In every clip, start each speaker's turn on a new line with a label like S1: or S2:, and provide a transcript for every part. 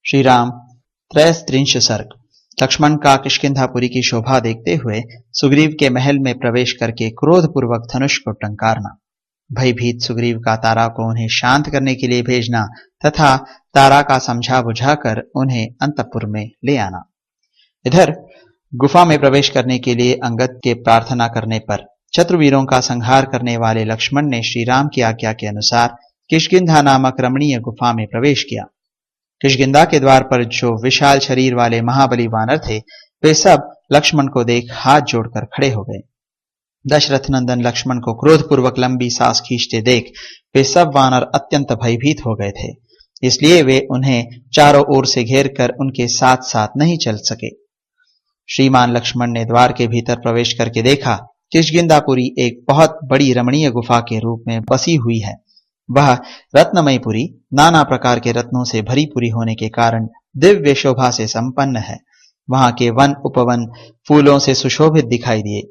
S1: श्री राम त्रयस्त्रिंश सर्ग। लक्ष्मण का किष्किंधापुरी की शोभा देखते हुए सुग्रीव के महल में प्रवेश करके क्रोधपूर्वक धनुष को टंकारना, भयभीत सुग्रीव का तारा को उन्हें शांत करने के लिए भेजना तथा तारा का समझा बुझाकर उन्हें अंतपुर में ले आना। इधर गुफा में प्रवेश करने के लिए अंगद के प्रार्थना करने पर शत्रुवीरों का संहार करने वाले लक्ष्मण ने श्री राम की आज्ञा के अनुसार किष्किंधा नामक रमणीय गुफा में प्रवेश किया। किष्किंधा के द्वार पर जो विशाल शरीर वाले महाबली वानर थे, वे सब लक्ष्मण को देख हाथ जोड़कर खड़े हो गए। दशरथ नंदन लक्ष्मण को क्रोधपूर्वक लंबी सांस खींचते देख वे सब वानर अत्यंत भयभीत हो गए थे, इसलिए वे उन्हें चारों ओर से घेर कर उनके साथ साथ नहीं चल सके। श्रीमान लक्ष्मण ने द्वार के भीतर प्रवेश करके देखा, किष्किंधापुरी एक बहुत बड़ी रमणीय गुफा के रूप में बसी हुई है। वह रत्नमयी पुरी नाना प्रकार के रत्नों से भरी पुरी होने के कारण दिव्य शोभा से संपन्न है। वहां के वन उपवन फूलों से सुशोभित दिखाई दिए।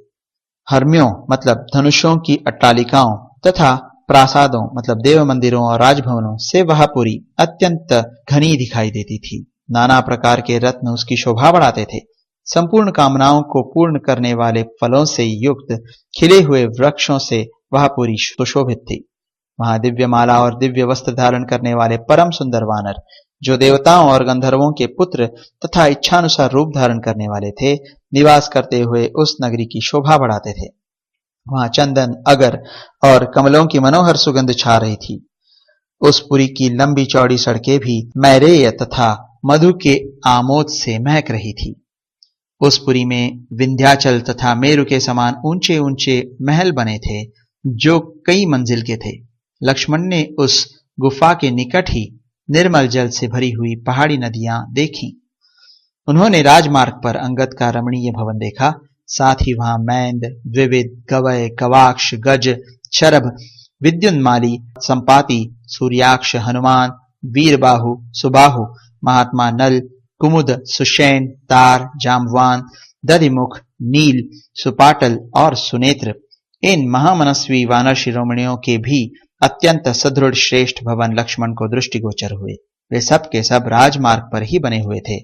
S1: हर्म्यों मतलब धनुषों की अट्टालिकाओं तथा प्रासादों मतलब देव मंदिरों और राजभवनों से वह पुरी अत्यंत घनी दिखाई देती थी। नाना प्रकार के रत्न उसकी शोभा बढ़ाते थे। संपूर्ण कामनाओं को पूर्ण करने वाले फलों से युक्त खिले हुए वृक्षों से वह पुरी सुशोभित थी। वहां दिव्य माला और दिव्य वस्त्र धारण करने वाले परम सुंदर वानर, जो देवताओं और गंधर्वों के पुत्र तथा इच्छानुसार रूप धारण करने वाले थे, निवास करते हुए उस नगरी की शोभा बढ़ाते थे। वहां चंदन, अगर और कमलों की मनोहर सुगंध छा रही थी। उस पुरी की लंबी चौड़ी सड़कें भी मैरेय तथा मधु के आमोद से महक रही थी। उस पुरी में विंध्याचल तथा मेरु के समान ऊंचे ऊंचे महल बने थे, जो कई मंजिल के थे। लक्ष्मण ने उस गुफा के निकट ही निर्मल जल से भरी हुई पहाड़ी नदियां देखी। उन्होंने राजमार्ग पर अंगद का रमणीय भवन देखा। साथ ही वहां मैंद, द्विविद, गवय, गवाक्ष, गज, शरभ, विद्युन्माली, संपाति, सूर्याक्ष, हनुमान, वीरबाहु, सुबाहु, महात्मा नल, कुमुद, सुषैन, तार, जाम्बवान, दधिमुख, नील, सुपाटल और सुनेत्र, इन महामनस्वी वानर शिरोमणियों के भी अत्यंत सुदृढ़ श्रेष्ठ भवन लक्ष्मण को दृष्टिगोचर हुए। वे सब के सब राजमार्ग पर ही बने हुए थे।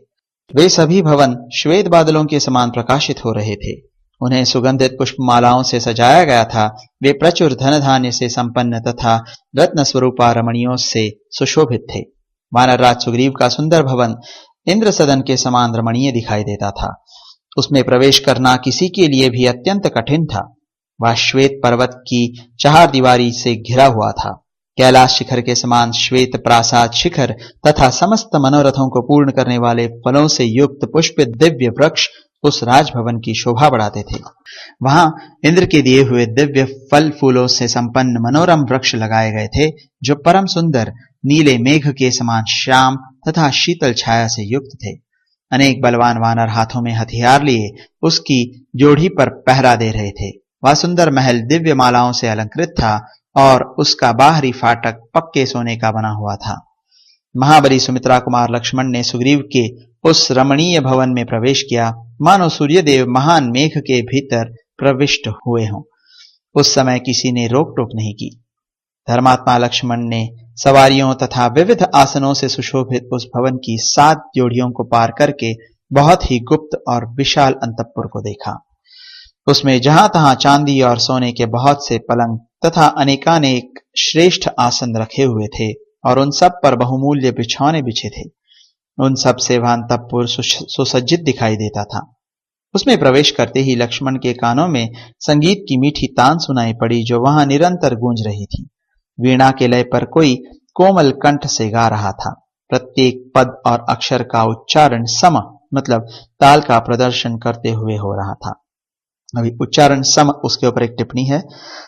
S1: वे सभी भवन श्वेत बादलों के समान प्रकाशित हो रहे थे। उन्हें सुगंधित पुष्पमालाओं से सजाया गया था। वे प्रचुर धन धान्य से संपन्न तथा रत्न स्वरूपा रमणियों से सुशोभित थे। वानर राज सुग्रीव का सुंदर भवन इंद्र सदन के समान रमणीय दिखाई देता था। उसमें प्रवेश करना किसी के लिए भी अत्यंत कठिन था। वह श्वेत पर्वत की चार दीवारी से घिरा हुआ था। कैलाश शिखर के समान श्वेत प्रासाद शिखर तथा समस्त मनोरथों को पूर्ण करने वाले फलों से युक्त पुष्पित दिव्य वृक्ष उस राजभवन की शोभा बढ़ाते थे। वहां इंद्र के दिए हुए दिव्य फल फूलों से संपन्न मनोरम वृक्ष लगाए गए थे, जो परम सुंदर नीले मेघ के समान श्याम तथा शीतल छाया से युक्त थे। अनेक बलवान वानर हाथों में हथियार लिए उसकी जोड़ी पर पहरा दे रहे थे। वह सुंदर महल दिव्य मालाओं से अलंकृत था और उसका बाहरी फाटक पक्के सोने का बना हुआ था। महाबली सुमित्रा कुमार लक्ष्मण ने सुग्रीव के उस रमणीय भवन में प्रवेश किया, मानो सूर्यदेव महान मेघ के भीतर प्रविष्ट हुए हों। उस समय किसी ने रोक टोक नहीं की। धर्मात्मा लक्ष्मण ने सवारियों तथा विविध आसनों से सुशोभित उस भवन की 7 जोड़ियों को पार करके बहुत ही गुप्त और विशाल अंतपुर को देखा। उसमें जहां तहां चांदी और सोने के बहुत से पलंग तथा अनेकानेक श्रेष्ठ आसन रखे हुए थे और उन सब पर बहुमूल्य बिछौने बिछे थे। उन सब से वह अंतपुर सुसज्जित दिखाई देता था। उसमें प्रवेश करते ही लक्ष्मण के कानों में संगीत की मीठी तान सुनाई पड़ी, जो वहां निरंतर गूंज रही थी। वीणा के लय पर कोई कोमल कंठ से गा रहा था। प्रत्येक पद और अक्षर का उच्चारण सम मतलब ताल का प्रदर्शन करते हुए हो रहा था। अभी उच्चारण सम, उसके ऊपर एक टिप्पणी है।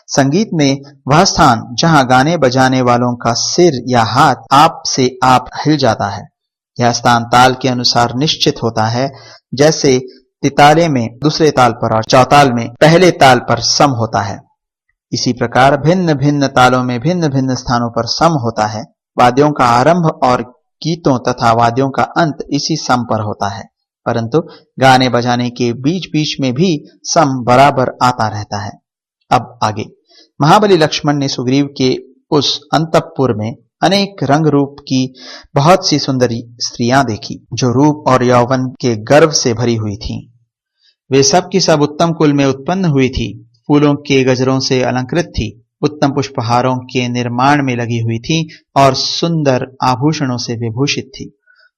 S1: संगीत में वह स्थान जहां गाने बजाने वालों का सिर या हाथ आप से आप हिल जाता है, यह स्थान ताल के अनुसार निश्चित होता है। जैसे तिताले में दूसरे ताल पर और चौताल में पहले ताल पर सम होता है, इसी प्रकार भिन्न भिन्न तालों में भिन्न भिन्न स्थानों पर सम होता है। वाद्यों का आरंभ और गीतों तथा वाद्यों का अंत इसी सम पर होता है, परंतु गाने बजाने के बीच बीच में भी सम बराबर आता रहता है। अब आगे महाबली लक्ष्मण ने सुग्रीव के उस अंतपुर में अनेक रंग रूप की बहुत सी सुंदरी स्त्रियां देखी, जो रूप और यौवन के गर्व से भरी हुई थीं। वे सब की सब उत्तम कुल में उत्पन्न हुई थी, फूलों के गजरों से अलंकृत थी, उत्तम पुष्पहारों के निर्माण में लगी हुई थी और सुंदर आभूषणों से विभूषित थी।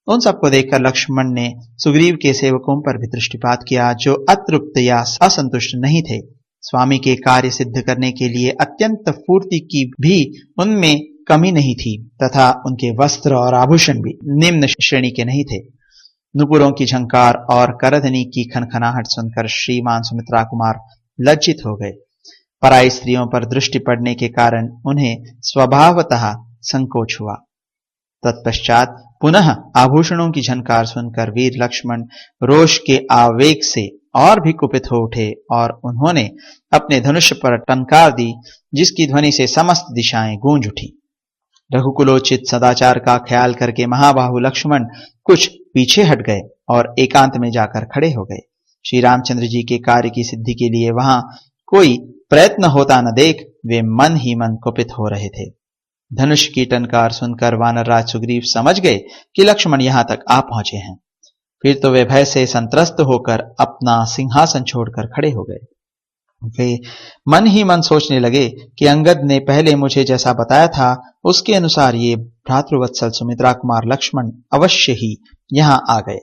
S1: उन सबको देखकर लक्ष्मण ने सुग्रीव के सेवकों पर भी दृष्टिपात किया, जो अतृप्त या असंतुष्ट नहीं थे। स्वामी के कार्य सिद्ध करने के लिए अत्यंत फूर्ति की भी उनमें कमी नहीं थी तथा उनके वस्त्र और आभूषण भी निम्न श्रेणी के नहीं थे। नुपुरों की झंकार और करधनी की खनखनाहट सुनकर श्रीमान सुमित्रा कुमार लज्जित हो गए। पराई स्त्रियों पर दृष्टि पड़ने के कारण उन्हें स्वभावतः संकोच हुआ। तत्पश्चात पुनः आभूषणों की झनकार सुनकर वीर लक्ष्मण रोष के आवेग से और भी कुपित हो उठे और उन्होंने अपने धनुष पर टंकार दी, जिसकी ध्वनि से समस्त दिशाएं गूंज उठी। रघुकुलोचित सदाचार का ख्याल करके महाबाहु लक्ष्मण कुछ पीछे हट गए और एकांत में जाकर खड़े हो गए। श्री रामचंद्र जी के कार्य की सिद्धि के लिए वहां कोई प्रयत्न होता न देख वे मन ही मन कुपित हो रहे थे। धनुष की टंकार सुनकर वानरराज सुग्रीव समझ गए कि लक्ष्मण यहां तक आ पहुंचे हैं। फिर तो वे भय से संत्रस्त होकर अपना सिंहासन छोड़कर खड़े हो गए। वे मन ही मन सोचने लगे कि अंगद ने पहले मुझे जैसा बताया था उसके अनुसार ये भ्रातृवत्सल सुमित्रा कुमार लक्ष्मण अवश्य ही यहां आ गए।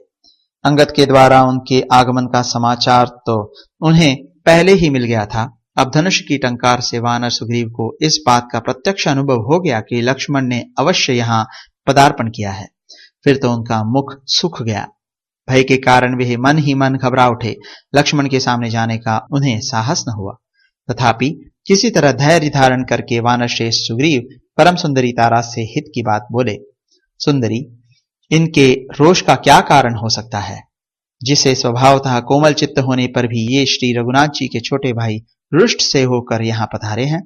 S1: अंगद के द्वारा उनके आगमन का समाचार तो उन्हें पहले ही मिल गया था। अब धनुष की टंकार से वानर सुग्रीव को इस बात का प्रत्यक्ष अनुभव हो गया कि लक्ष्मण ने अवश्य यहां पदार्पण किया है। फिर तो उनका मुख सूख गया। भय के कारण वे मन ही मन घबरा उठे। लक्ष्मण के सामने जाने का उन्हें साहस न हुआ। तथापि किसी तरह धैर्य धारण करके वानर श्रेष्ठ सुग्रीव परम सुंदरी तारा से हित की बात बोले। सुंदरी, इनके रोष का क्या कारण हो सकता है, जिसे स्वभावतः कोमल चित्त होने पर भी ये श्री रघुनाथ जी के छोटे भाई रुष्ट से होकर यहाँ पधारे हैं।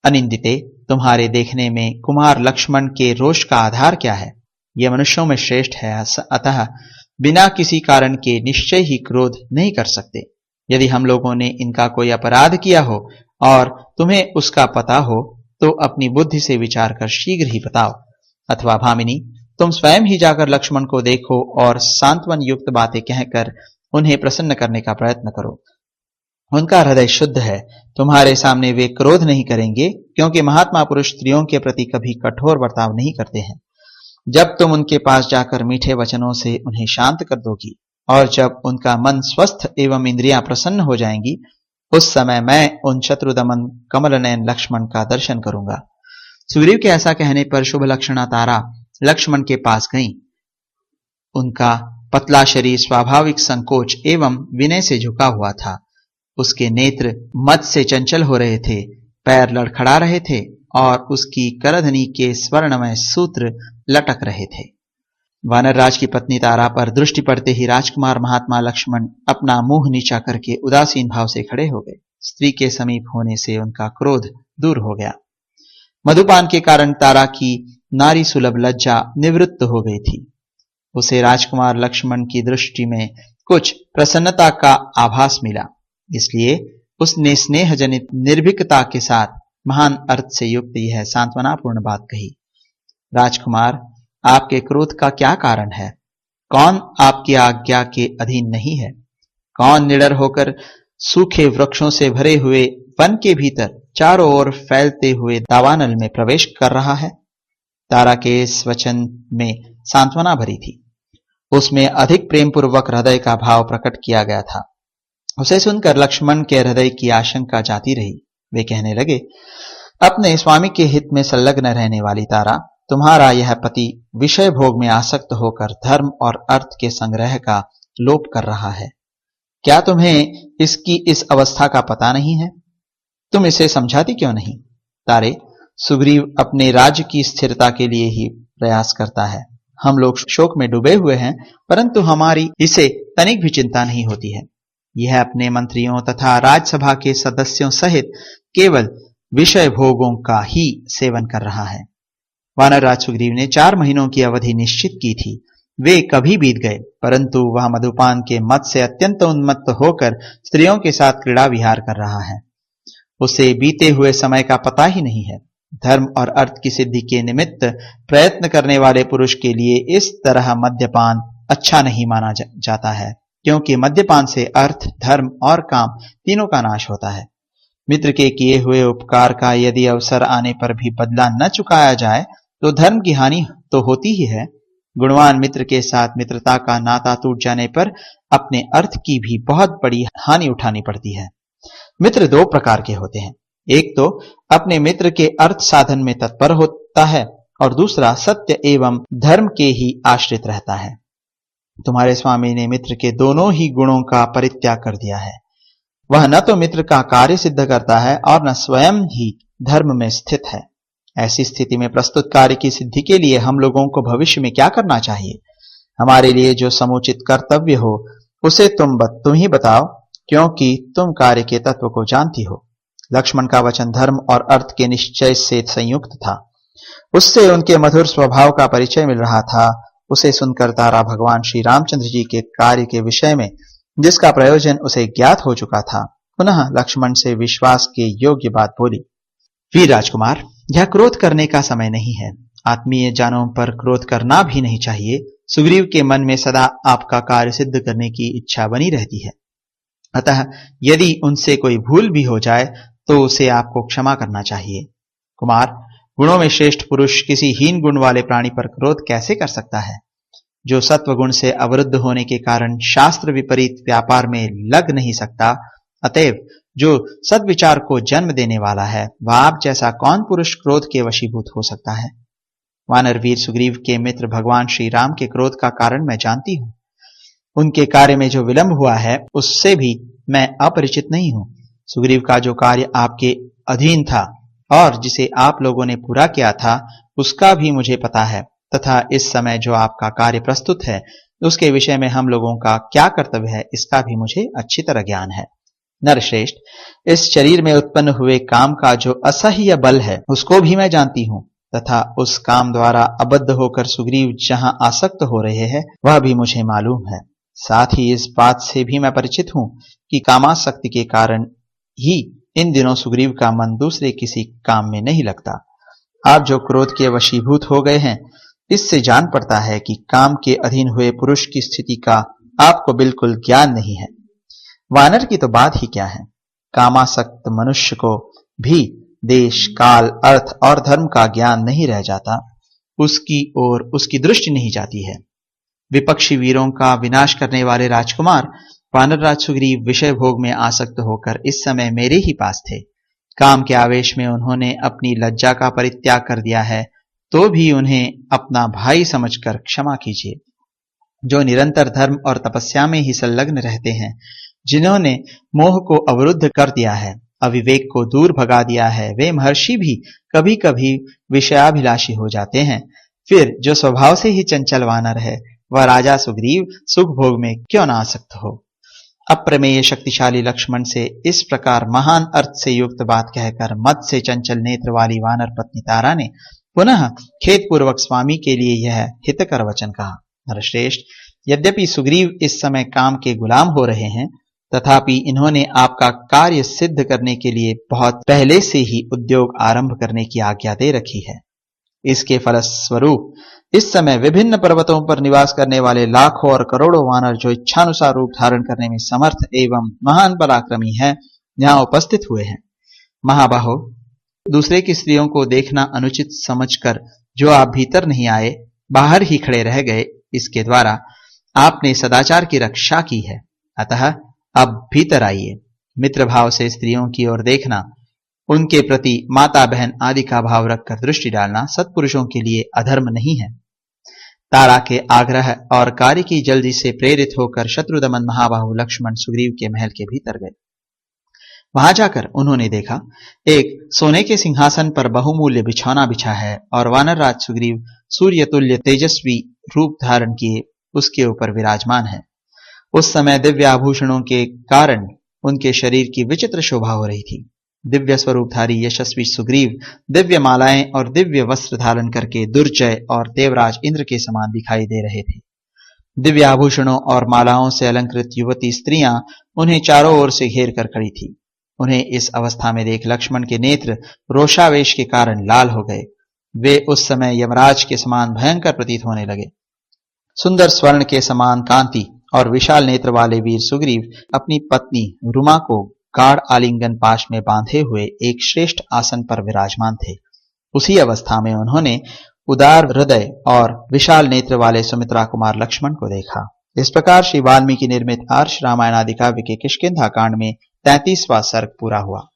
S1: अनिंदिते, तुम्हारे देखने में कुमार लक्ष्मण के रोष का आधार क्या है? ये मनुष्यों में श्रेष्ठ है, अतः बिना किसी कारण के निश्चय ही क्रोध नहीं कर सकते। यदि हम लोगों ने इनका कोई अपराध किया हो और तुम्हें उसका पता हो तो अपनी बुद्धि से विचार कर शीघ्र ही बताओ, अथवा भामिनी, तुम स्वयं ही जाकर लक्ष्मण को देखो और सांत्वन युक्त बातें कहकर उन्हें प्रसन्न करने का प्रयत्न करो। उनका हृदय शुद्ध है, तुम्हारे सामने वे क्रोध नहीं करेंगे, क्योंकि महात्मा पुरुष स्त्रियों के प्रति कभी कठोर बर्ताव नहीं करते हैं। जब तुम उनके पास जाकर मीठे वचनों से उन्हें शांत कर दोगी और जब उनका मन स्वस्थ एवं इंद्रियां प्रसन्न हो जाएंगी, उस समय मैं उन शत्रुदमन कमलनयन लक्ष्मण का दर्शन करूंगा। सुग्रीव के ऐसा कहने पर शुभ लक्षणा तारा लक्ष्मण के पास गईं। उनका पतला शरीर स्वाभाविक संकोच एवं विनय से झुका हुआ था। उसके नेत्र मद से चंचल हो रहे थे, पैर लड़खड़ा रहे थे और उसकी करधनी के स्वर्णमय सूत्र लटक रहे थे। वानरराज की पत्नी तारा पर दृष्टि पड़ते ही राजकुमार महात्मा लक्ष्मण अपना मुंह नीचा करके उदासीन भाव से खड़े हो गए। स्त्री के समीप होने से उनका क्रोध दूर हो गया। मधुपान के कारण तारा की नारी सुलभ लज्जा निवृत्त हो गई थी। उसे राजकुमार लक्ष्मण की दृष्टि में कुछ प्रसन्नता का आभास मिला, इसलिए उसने स्नेह जनित निर्भीकता के साथ महान अर्थ से युक्त यह सांत्वनापूर्ण बात कही। राजकुमार, आपके क्रोध का क्या कारण है? कौन आपकी आज्ञा के अधीन नहीं है? कौन निडर होकर सूखे वृक्षों से भरे हुए वन के भीतर चारों ओर फैलते हुए दावानल में प्रवेश कर रहा है? तारा के इस वचन में सांत्वना भरी थी। उसमें अधिक प्रेम पूर्वक हृदय का भाव प्रकट किया गया था। उसे सुनकर लक्ष्मण के हृदय की आशंका जाती रही। वे कहने लगे, अपने स्वामी के हित में संलग्न रहने वाली तारा, तुम्हारा यह पति विषय भोग में आसक्त होकर धर्म और अर्थ के संग्रह का लोप कर रहा है। क्या तुम्हें इसकी इस अवस्था का पता नहीं है? तुम इसे समझाती क्यों नहीं? तारे, सुग्रीव अपने राज्य की स्थिरता के लिए ही प्रयास करता है। हम लोग शोक में डूबे हुए हैं, परंतु हमारी इसे तनिक भी चिंता नहीं होती है। यह अपने मंत्रियों तथा राज्यसभा के सदस्यों सहित केवल विषय भोगों का ही सेवन कर रहा है। वानरराज सुग्रीव ने 4 महीनों की अवधि निश्चित की थी। वे कभी बीत गए, परंतु वह मधुपान के मद से अत्यंत उन्मत्त होकर स्त्रियों के साथ क्रीड़ा विहार कर रहा है। उसे बीते हुए समय का पता ही नहीं है। धर्म और अर्थ की सिद्धि के निमित्त प्रयत्न करने वाले पुरुष के लिए इस तरह मद्यपान अच्छा नहीं माना जाता है, क्योंकि मद्यपान से अर्थ, धर्म और काम तीनों का नाश होता है। मित्र के किए हुए उपकार का यदि अवसर आने पर भी बदला न चुकाया जाए तो धर्म की हानि तो होती ही है। गुणवान मित्र के साथ मित्रता का नाता टूट जाने पर अपने अर्थ की भी बहुत बड़ी हानि उठानी पड़ती है। मित्र दो प्रकार के होते हैं, एक तो अपने मित्र के अर्थ साधन में तत्पर होता है और दूसरा सत्य एवं धर्म के ही आश्रित रहता है। तुम्हारे स्वामी ने मित्र के दोनों ही गुणों का परित्याग कर दिया है। वह न तो मित्र का कार्य सिद्ध करता है और न स्वयं ही धर्म में स्थित है। ऐसी स्थिति में प्रस्तुत कार्य की सिद्धि के लिए हम लोगों को भविष्य में क्या करना चाहिए? हमारे लिए जो समुचित कर्तव्य हो उसे तुम ही बताओ, क्योंकि तुम कार्य के तत्व को जानती हो। लक्ष्मण का वचन धर्म और अर्थ के निश्चय से संयुक्त था। उससे उनके मधुर स्वभाव का परिचय मिल रहा था। उसे सुनकर तारा भगवान श्री रामचंद्र जी के कार्य के विषय में, जिसका प्रयोजन उसे ज्ञात हो चुका था, पुनः लक्ष्मण से विश्वास के योग्य बात बोली। वीर राजकुमार, यह क्रोध करने का समय नहीं है। आत्मीय जानों पर क्रोध करना भी नहीं चाहिए। सुग्रीव के मन में सदा आपका कार्य सिद्ध करने की इच्छा बनी रहती है, अतः यदि उनसे कोई भूल भी हो जाए तो उसे आपको क्षमा करना चाहिए। कुमार, गुणों में श्रेष्ठ पुरुष किसी हीन गुण वाले प्राणी पर क्रोध कैसे कर सकता है? जो सत्व गुण से अवरुद्ध होने के कारण शास्त्र विपरीत व्यापार में लग नहीं सकता, अतएव जो सद्विचार को जन्म देने वाला है, वह आप जैसा कौन पुरुष क्रोध के वशीभूत हो सकता है? वानर वीर सुग्रीव के मित्र भगवान श्री राम के क्रोध का कारण मैं जानती हूं। उनके कार्य में जो विलंब हुआ है उससे भी मैं अपरिचित नहीं हूं। सुग्रीव का जो कार्य आपके अधीन था और जिसे आप लोगों ने पूरा किया था, उसका भी मुझे पता है, तथा इस समय जो आपका कार्य प्रस्तुत है उसके विषय में हम लोगों का क्या कर्तव्य है, इसका भी मुझे अच्छी तरह ज्ञान है। नरश्रेष्ठ, इस शरीर में उत्पन्न हुए काम का जो असह्य बल है उसको भी मैं जानती हूं, तथा उस काम द्वारा अबद्ध होकर सुग्रीव जहां आसक्त हो रहे हैं वह भी मुझे मालूम है। साथ ही इस बात से भी मैं परिचित हूं कि कामासक्ति के कारण ही इन दिनों सुग्रीव का मन दूसरे किसी काम में नहीं लगता। आप जो क्रोध के वशीभूत हो गए हैं, इससे जान पड़ता है कि काम के अधीन हुए पुरुष की स्थिति का आपको बिल्कुल ज्ञान नहीं है। वानर की तो बात ही क्या है, कामासक्त मनुष्य को भी देश, काल, अर्थ और धर्म का ज्ञान नहीं रह जाता, उसकी ओर उसकी दृष्टि नहीं जाती है। विपक्षी वीरों का विनाश करने वाले राजकुमार वानरराज सुग्रीव विषय भोग में आसक्त होकर इस समय मेरे ही पास थे। काम के आवेश में उन्होंने अपनी लज्जा का परित्याग कर दिया है, तो भी उन्हें अपना भाई समझकर क्षमा कीजिए। जो निरंतर धर्म और तपस्या में ही संलग्न रहते हैं, जिन्होंने मोह को अवरुद्ध कर दिया है, अविवेक को दूर भगा दिया है, वे महर्षि भी कभी कभी विषयाभिलाषी हो जाते हैं। फिर जो स्वभाव से ही चंचल वानर है, वह राजा सुग्रीव सुख भोग में क्यों न आसक्त हो? अप्रमेय शक्तिशाली लक्ष्मण से इस प्रकार महान अर्थ से युक्त बात कहकर मद से चंचल नेत्र वाली वानर पत्नी तारा ने पुनः खेदपूर्वक स्वामी के लिए यह हितकर वचन कहा। नरश्रेष्ठ, यद्यपि सुग्रीव इस समय काम के गुलाम हो रहे हैं, तथापि इन्होंने आपका कार्य सिद्ध करने के लिए बहुत पहले से ही उद्योग आरंभ करने की आज्ञा दे रखी है। इसके फलस्वरूप इस समय विभिन्न पर्वतों पर निवास करने वाले लाखों और करोड़ों वानर जो इच्छानुसार रूप धारण करने में समर्थ एवं महान पराक्रमी है, यहाँ उपस्थित हुए हैं। महाबाहो, दूसरे की स्त्रियों को देखना अनुचित समझकर जो आप भीतर नहीं आए, बाहर ही खड़े रह गए, इसके द्वारा आपने सदाचार की रक्षा की है। अतः अब भीतर आइए। मित्र भाव से स्त्रियों की ओर देखना, उनके प्रति माता बहन आदि का भाव रखकर दृष्टि डालना सत्पुरुषों के लिए अधर्म नहीं है। तारा के आग्रह और कार्य की जल्दी से प्रेरित होकर शत्रुदमन महाबाहु लक्ष्मण सुग्रीव के महल के भीतर गए। वहां जाकर उन्होंने देखा, एक सोने के सिंहासन पर बहुमूल्य बिछौना बिछा है और वानरराज सुग्रीव सूर्य तुल्य तेजस्वी रूप धारण किए उसके ऊपर विराजमान है। उस समय दिव्य आभूषणों के कारण उनके शरीर की विचित्र शोभा हो रही थी। दिव्य स्वरूपधारी यशस्वी सुग्रीव दिव्य मालाएं और दिव्य वस्त्र धारण करके दुर्जय और देवराज इंद्र के समान दिखाई दे रहे थे। दिव्य आभूषणों और मालाओं से अलंकृत युवती स्त्रियां उन्हें चारों ओर से घेर कर खड़ी थी। उन्हें इस अवस्था में देख लक्ष्मण के नेत्र रोषावेश के कारण लाल हो गए। वे उस समय यमराज के समान भयंकर प्रतीत होने लगे। सुंदर स्वर्ण के समान कांति और विशाल नेत्र वाले वीर सुग्रीव अपनी पत्नी रुमा को गाढ़ आलिंगन पाश में बांधे हुए एक श्रेष्ठ आसन पर विराजमान थे। उसी अवस्था में उन्होंने उदार हृदय और विशाल नेत्र वाले सुमित्रा कुमार लक्ष्मण को देखा। इस प्रकार श्री वाल्मीकि निर्मित आर्ष रामायण आदि काव्य के किष्किंधा कांड में 33वां सर्ग पूरा हुआ।